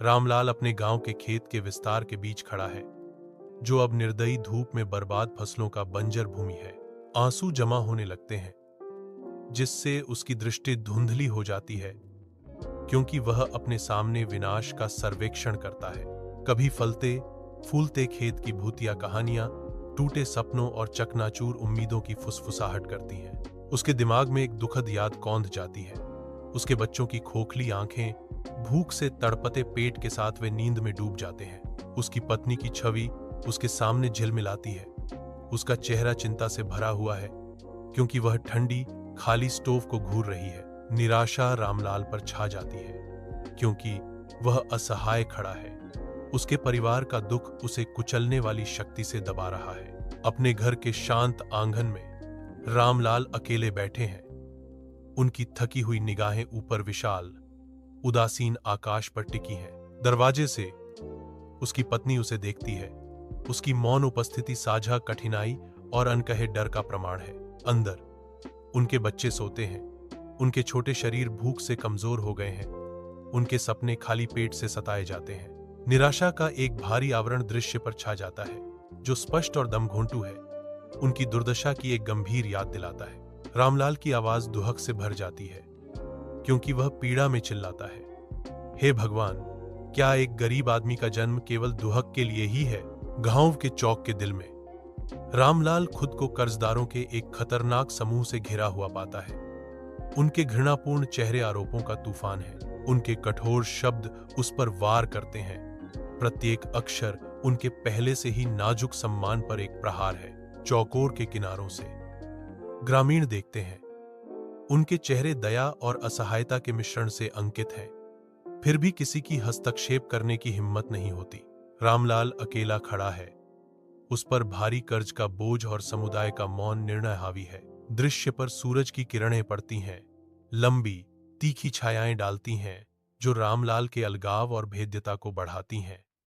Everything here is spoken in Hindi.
रामलाल अपने गांव के खेत के विस्तार के बीच खड़ा है, जो अब निर्दयी धूप में बर्बाद फसलों का बंजर भूमि है। आंसू जमा होने लगते हैं, जिससे उसकी दृष्टि धुंधली हो जाती है, क्योंकि वह अपने सामने विनाश का सर्वेक्षण करता है। कभी फलते फूलते खेत की भूतिया कहानियां टूटे सपनों और चकनाचूर उम्मीदों की फुसफुसाहट करती हैं। उसके दिमाग में एक दुखद याद कौंध जाती है। उसके बच्चों की खोखली आंखें, भूख से तड़पते पेट के साथ वे नींद में डूब जाते हैं। उसकी पत्नी की छवि उसके सामने झिलमिलाती है। उसका चेहरा चिंता से भरा हुआ है, क्योंकि वह ठंडी खाली स्टोव को घूर रही है। निराशा रामलाल पर छा जाती है, क्योंकि वह असहाय खड़ा है। उसके परिवार का दुख उसे कुचलने वाली शक्ति से दबा रहा है। अपने घर के शांत आंगन में रामलाल अकेले बैठे हैं। उनकी थकी हुई निगाहें ऊपर विशाल उदासीन आकाश पर टिकी हैं। दरवाजे से उसकी पत्नी उसे देखती है। उसकी मौन उपस्थिति साझा कठिनाई और अनकहे डर का प्रमाण है। अंदर उनके बच्चे सोते हैं। उनके छोटे शरीर भूख से कमजोर हो गए हैं। उनके सपने खाली पेट से सताए जाते हैं। निराशा का एक भारी आवरण दृश्य पर छा जाता है, जो स्पष्ट और दमघोंटू है। उनकी दुर्दशा की एक गंभीर याद दिलाता है। रामलाल की आवाज दुहक से भर जाती है, क्योंकि वह पीड़ा में चिल्लाता है, हे भगवान, क्या एक गरीब आदमी का जन्म केवल दुहक के लिए ही है? गांव के चौक के दिल में रामलाल खुद को कर्जदारों के एक खतरनाक समूह से घिरा हुआ पाता है। उनके घृणापूर्ण चेहरे आरोपों का तूफान है। उनके कठोर शब्द उस पर वार करते हैं। प्रत्येक अक्षर उनके पहले से ही नाजुक सम्मान पर एक प्रहार है। चौकोर के किनारों से ग्रामीण देखते हैं। उनके चेहरे दया और असहायता के मिश्रण से अंकित हैं। फिर भी किसी की हस्तक्षेप करने की हिम्मत नहीं होती। रामलाल अकेला खड़ा है। उस पर भारी कर्ज का बोझ और समुदाय का मौन निर्णय हावी है। दृश्य पर सूरज की किरणें पड़ती हैं, लंबी तीखी छायाएं डालती हैं, जो रामलाल के अलगाव और भेद्यता को बढ़ाती हैं।